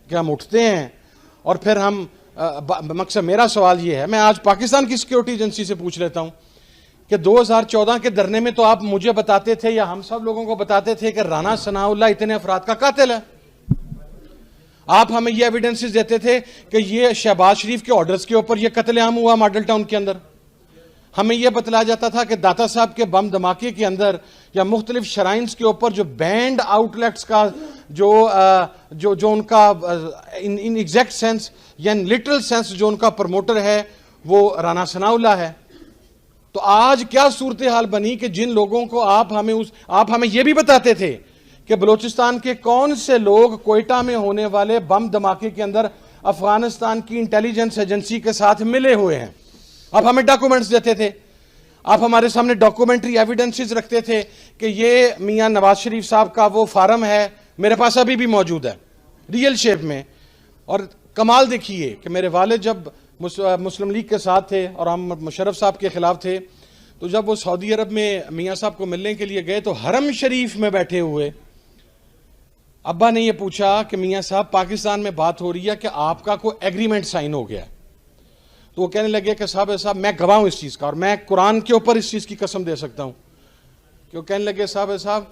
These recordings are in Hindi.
कि हम उठते हैं और फिर हम मकसद मेरा सवाल ये है, मैं आज पाकिस्तान की सिक्योरिटी एजेंसी से पूछ लेता हूं कि 2014 के धरने में तो आप मुझे बताते थे या हम सब लोगों को बताते थे कि राना सनाउल्लाह इतने अफराद का कातिल है। आप हमें ये एविडेंसेस देते थे कि ये शहबाज शरीफ के ऑर्डर्स के ऊपर ये कत्लेआम हुआ मॉडल टाउन के अंदर। हमें यह बतलाया जाता था कि दाता साहब के बम धमाके के अंदर या मुख्तलिफ शराइन्स के ऊपर जो बैंड आउटलेट्स का जो उनका इन एग्जैक्ट सेंस या इन लिटरल सेंस जो उनका प्रमोटर है वो राना सनाउल्लाह है। तो आज क्या सूरत हाल बनी कि जिन लोगों को आप हमें यह भी बताते थे कि बलूचिस्तान के कौन से लोग कोयटा में होने वाले बम धमाके के अंदर अफगानिस्तान की इंटेलिजेंस एजेंसी के साथ मिले हुए हैं, आप हमें डॉक्यूमेंट्स देते थे, आप हमारे सामने डॉक्यूमेंट्री एविडेंसेस रखते थे कि ये मियां नवाज शरीफ साहब का वो फार्म है, मेरे पास अभी भी मौजूद है रियल शेप में। और कमाल देखिए कि मेरे वालिद जब मुस्लिम लीग के साथ थे और हम मुशर्रफ साहब के खिलाफ थे, तो जब वो सऊदी अरब में मियां साहब को मिलने के लिए गए तो हरम शरीफ में बैठे हुए अब्बा ने ये पूछा कि मियां साहब पाकिस्तान में बात हो रही है कि आपका कोई एग्रीमेंट साइन हो गया है। तो वो कहने लगे कि साहब मैं गवाह हूं इस चीज का और मैं कुरान के ऊपर इस चीज की कसम दे सकता हूं कि वो कहने लगे साहब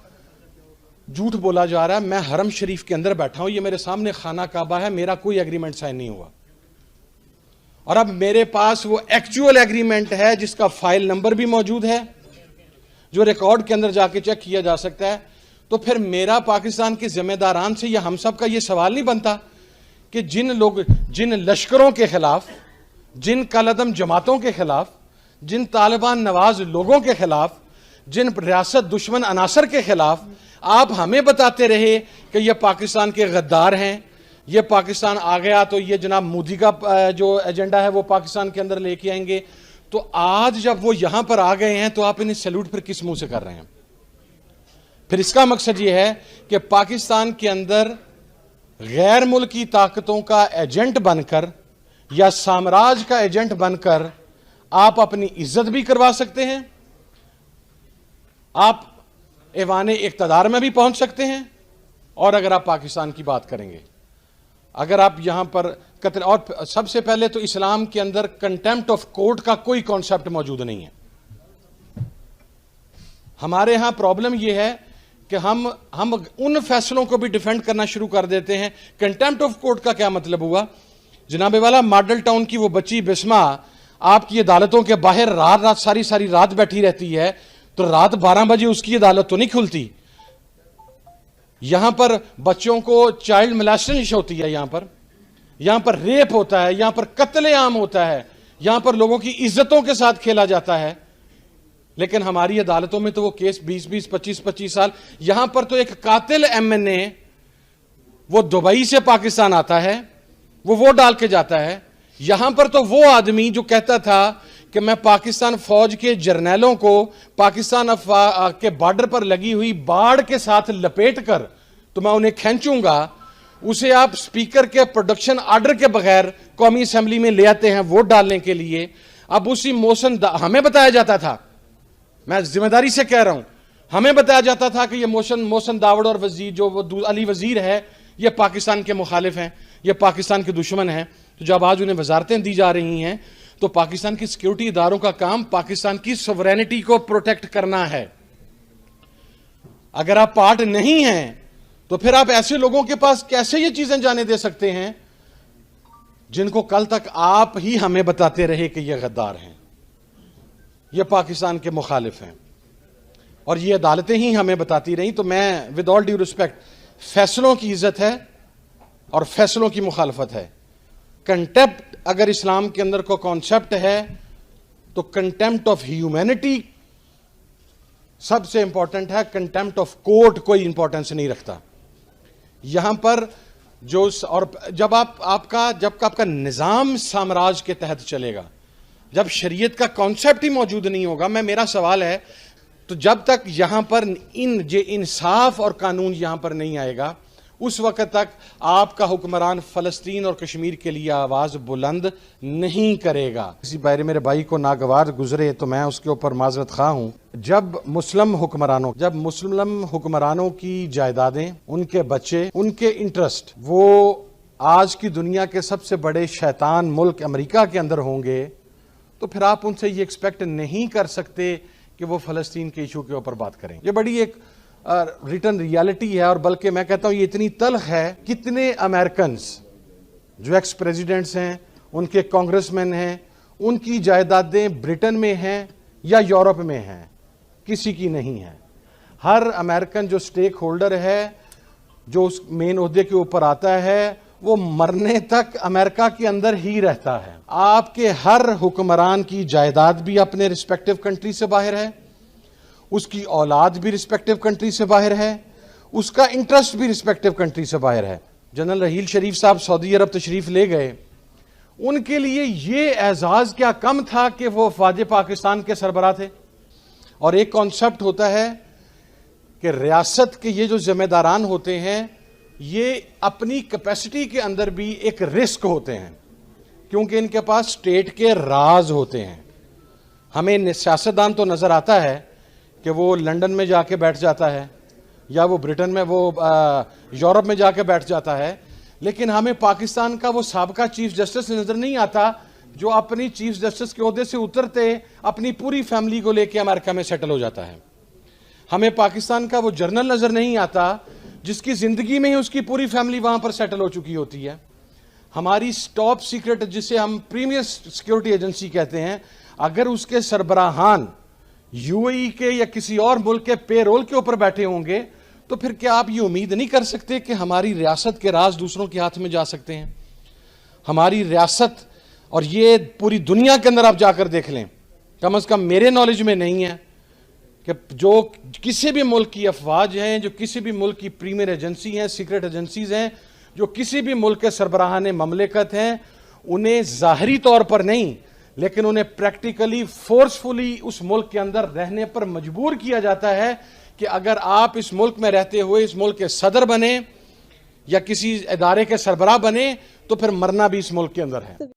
झूठ बोला जा रहा है, मैं हरम शरीफ के अंदर बैठा हूं, ये मेरे सामने खाना काबा है, मेरा कोई एग्रीमेंट साइन नहीं हुआ। और अब मेरे पास वो एक्चुअल एग्रीमेंट है जिसका फाइल नंबर भी मौजूद है, जो रिकॉर्ड के अंदर जाके चेक किया जा सकता है। तो फिर मेरा पाकिस्तान के जिम्मेदारान से या हम सब का ये सवाल नहीं बनता कि जिन लश्करों के खिलाफ, जिन कलअदम जमातों के खिलाफ, जिन तालिबान नवाज लोगों के खिलाफ, जिन रियासत दुश्मन अनासर के खिलाफ आप हमें बताते रहे कि ये पाकिस्तान के गद्दार हैं, ये पाकिस्तान आ गया तो ये जनाब मोदी का जो एजेंडा है वो पाकिस्तान के अंदर लेके आएंगे, तो आज जब वो यहां पर आ गए हैं तो आप इन्हें सैल्यूट फिर किस मुंह से कर रहे हैं? फिर इसका मकसद ये है कि पाकिस्तान के अंदर गैर मुल्की ताकतों का एजेंट बनकर या साम्राज्य का एजेंट बनकर आप अपनी इज्जत भी करवा सकते हैं, आप ऐवाने इक़्तिदार में भी पहुंच सकते हैं। और अगर आप पाकिस्तान की बात करेंगे, अगर आप यहां पर कत्ल, और सबसे पहले तो इस्लाम के अंदर कंटेम्प्ट ऑफ कोर्ट का कोई कॉन्सेप्ट मौजूद नहीं है। हमारे यहां प्रॉब्लम यह है कि हम उन फैसलों को भी डिफेंड करना शुरू कर देते हैं। कंटेम्प्ट ऑफ कोर्ट का क्या मतलब हुआ? जनाबे वाला मॉडल टाउन की वो बच्ची बिस्मा आपकी अदालतों के बाहर रात सारी रात बैठी रहती है, तो रात 12 बजे उसकी अदालत तो नहीं खुलती। यहां पर बच्चों को चाइल्ड मोलेस्टेशन होती है, यहां पर रेप होता है, यहां पर कत्लेआम होता है, यहां पर लोगों की इज्जतों के साथ खेला जाता है। लेकिन हमारी अदालतों में तो वो केस 20-20, 25-25 साल। यहां पर तो एक कातिल MNA वो दुबई से पाकिस्तान आता है, वो वोट डाल के जाता है। यहां पर तो वो आदमी जो कहता था कि मैं पाकिस्तान फौज के जर्नैलों को पाकिस्तान के बॉर्डर पर लगी हुई बाढ़ के साथ लपेट कर तो मैं उन्हें खींचूंगा, उसे आप स्पीकर के प्रोडक्शन ऑर्डर के बगैर कौमी असेंबली में ले आते हैं वोट डालने के लिए। अब उसी मोशन हमें बताया जाता था, मैं जिम्मेदारी से कह रहा हूं, हमें बताया जाता था कि ये मोशन दावड़ और वजीर जो वो अली वजीर है ये पाकिस्तान के मुखालिफ हैं, ये पाकिस्तान के दुश्मन हैं। तो जब आज उन्हें वजारतें दी जा रही हैं तो पाकिस्तान की सिक्योरिटी इदारों का काम पाकिस्तान की सॉवरेनिटी को प्रोटेक्ट करना है। अगर आप पार्ट नहीं हैं तो फिर आप ऐसे लोगों के पास कैसे ये चीजें जाने दे सकते हैं जिनको कल तक आप ही हमें बताते रहे कि ये गद्दार हैं, ये पाकिस्तान के मुखालिफ हैं, और ये अदालतें ही हमें बताती रही। तो मैं विद ऑल ड्यू रिस्पेक्ट, फैसलों की इज्जत है और फैसलों की मुखालफत है। कंटेम्प्ट अगर इस्लाम के अंदर को कॉन्सेप्ट है तो कंटेम्प्ट ऑफ ह्यूमैनिटी सबसे इंपॉर्टेंट है, कंटेम्प्ट ऑफ कोर्ट कोई इंपॉर्टेंस नहीं रखता यहां पर। जो और जब आपका निजाम साम्राज्य के तहत चलेगा, जब शरीयत का कॉन्सेप्ट ही मौजूद नहीं होगा, मेरा सवाल है, तो जब तक यहां पर इंसाफ और कानून यहां पर नहीं आएगा उस वक्त तक आपका हुक्मरान फलस्तीन और कश्मीर के लिए आवाज बुलंद नहीं करेगा। किसी बारे मेरे भाई को नागवार गुजरे तो मैं उसके ऊपर माजरत खा हूं। जब मुस्लिम हुक्मरानों की जायदादें, उनके बच्चे, उनके इंटरेस्ट वो आज की दुनिया के सबसे बड़े शैतान मुल्क अमेरिका के अंदर होंगे, तो फिर आप उनसे ये एक्सपेक्ट नहीं कर सकते कि वो फ़लस्तीन के इशू के ऊपर बात करें। ये बड़ी एक रिटर्न रियलिटी है, और बल्कि मैं कहता हूँ ये इतनी तल्ख है। कितने अमेरिकन्स जो एक्स प्रेसिडेंट्स हैं, उनके कांग्रेसमैन हैं, उनकी जायदादें ब्रिटेन में हैं या यूरोप में हैं? किसी की नहीं है। हर अमेरिकन जो स्टेक होल्डर है, जो उस मेन ओहदे के ऊपर आता है, वो मरने तक अमेरिका के अंदर ही रहता है। आपके हर हुक्मरान की जायदाद भी अपने रिस्पेक्टिव कंट्री से बाहर है, उसकी औलाद भी रिस्पेक्टिव कंट्री से बाहर है, उसका इंटरेस्ट भी रिस्पेक्टिव कंट्री से बाहर है। जनरल रहील शरीफ साहब सऊदी अरब तशरीफ ले गए, उनके लिए ये एजाज क्या कम था कि वो वफाद पाकिस्तान के सरबराह थे। और एक कॉन्सेप्ट होता है कि रियासत के ये जो जिम्मेदारान होते हैं, ये अपनी कैपेसिटी के अंदर भी एक रिस्क होते हैं, क्योंकि इनके पास स्टेट के राज होते हैं। हमें सियासतदान तो नज़र आता है कि वो लंदन में जाके बैठ जाता है, या वो ब्रिटेन में, वो यूरोप में जाके बैठ जाता है, लेकिन हमें पाकिस्तान का वो साबका चीफ जस्टिस नज़र नहीं आता जो अपनी चीफ जस्टिस के ओहदे से उतरते अपनी पूरी फैमिली को लेके अमेरिका में सेटल हो जाता है। हमें पाकिस्तान का वो जर्नल नज़र नहीं आता जिसकी ज़िंदगी में ही उसकी पूरी फैमिली वहाँ पर सेटल हो चुकी होती है। हमारी टॉप सीक्रेट, जिसे हम प्रीमियर सिक्योरिटी एजेंसी कहते हैं, अगर उसके सरबराहान यूएई के या किसी और मुल्क के पेरोल के ऊपर बैठे होंगे, तो फिर क्या आप ये उम्मीद नहीं कर सकते कि हमारी रियासत के राज दूसरों के हाथ में जा सकते हैं? हमारी रियासत, और ये पूरी दुनिया के अंदर आप जाकर देख लें, कम से कम मेरे नॉलेज में नहीं है कि जो किसी भी मुल्क की अफवाज हैं, जो किसी भी मुल्क की प्रीमियर एजेंसी हैं, सीक्रेट एजेंसीज हैं, जो किसी भी मुल्क के सरबराहान ममलिकत हैं, उन्हें ज़ाहरी तौर पर नहीं लेकिन उन्हें प्रैक्टिकली फोर्सफुली उस मुल्क के अंदर रहने पर मजबूर किया जाता है कि अगर आप इस मुल्क में रहते हुए इस मुल्क के सदर बने या किसी इदारे के सरबराह बने, तो फिर मरना भी इस मुल्क के अंदर है।